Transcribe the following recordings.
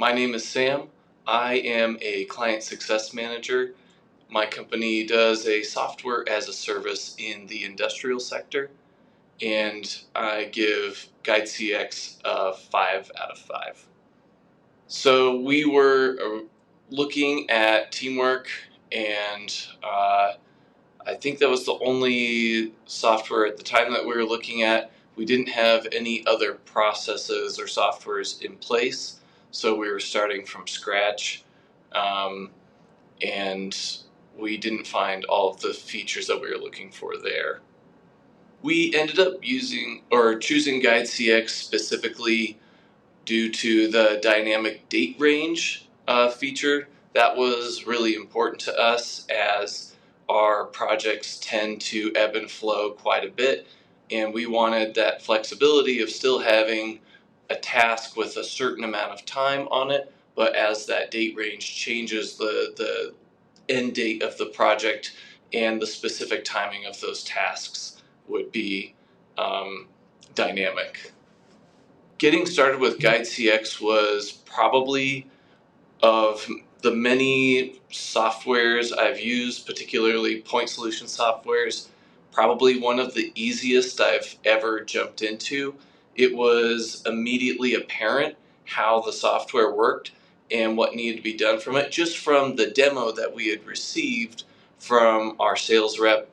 My name is Sam. I am a client success manager. My company does a software as a service in the industrial sector, and I give GUIDEcx a 5 out of 5. So we were looking at teamwork, and I think that was the only software at the time that we were looking at. We didn't have any other processes or softwares in place, so we were starting from scratch, and we didn't find all of the features that we were looking for there. We ended up choosing GUIDEcx specifically due to the dynamic date range feature. That was really important to us, as our projects tend to ebb and flow quite a bit, and we wanted that flexibility of still having a task with a certain amount of time on it, but as that date range changes, the end date of the project and the specific timing of those tasks would be dynamic. Getting started with GUIDEcx was probably, of the many softwares I've used, particularly point solution softwares, probably one of the easiest I've ever jumped into. It was immediately apparent how the software worked and what needed to be done from it, just from the demo that we had received from our sales rep.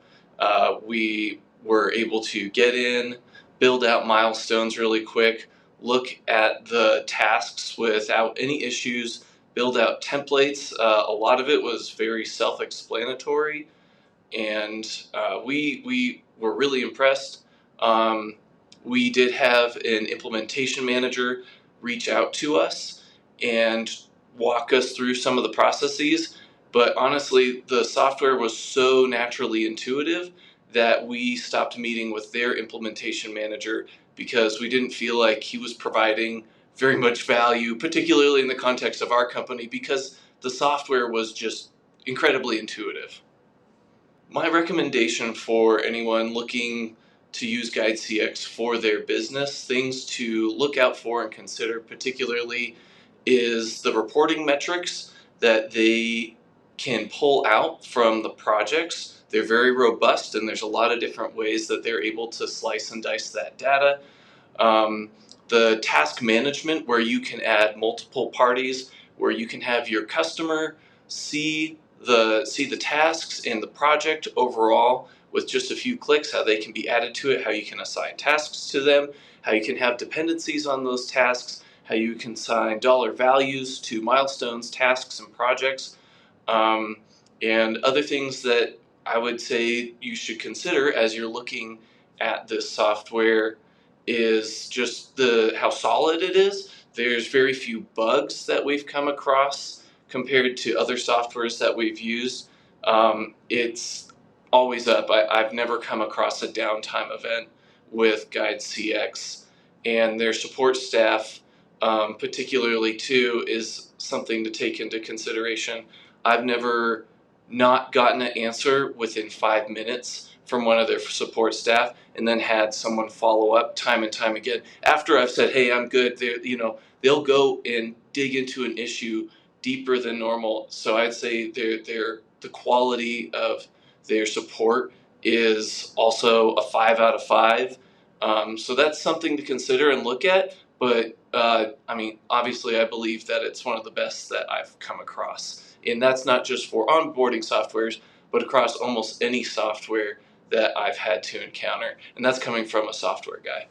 We were able to get in, build out milestones really quick, look at the tasks without any issues, build out templates. A lot of it was very self-explanatory, and we were really impressed. We did have an implementation manager reach out to us and walk us through some of the processes, but honestly, the software was so naturally intuitive that we stopped meeting with their implementation manager because we didn't feel like he was providing very much value, particularly in the context of our company, because the software was just incredibly intuitive. My recommendation for anyone looking to use GUIDEcx for their business, things to look out for and consider particularly, is the reporting metrics that they can pull out from the projects. They're very robust, and there's a lot of different ways that they're able to slice and dice that data. The task management, where you can add multiple parties, where you can have your customer see the tasks in the project overall with just a few clicks, how they can be added to it, how you can assign tasks to them, how you can have dependencies on those tasks, how you can assign dollar values to milestones, tasks, and projects, and other things that I would say you should consider as you're looking at this software is just how solid it is. There's very few bugs that we've come across compared to other softwares that we've used. It's always up. I've never come across a downtime event with GUIDEcx, and their support staff, particularly too, is something to take into consideration. I've never not gotten an answer within 5 minutes from one of their support staff, and then had someone follow up time and time again after I've said, "Hey, I'm good." They'll go and dig into an issue deeper than normal. So I'd say the quality of their support is also a 5 out of 5. So that's something to consider and look at. But obviously, I believe that it's one of the best that I've come across, and that's not just for onboarding softwares, but across almost any software that I've had to encounter, and that's coming from a software guy.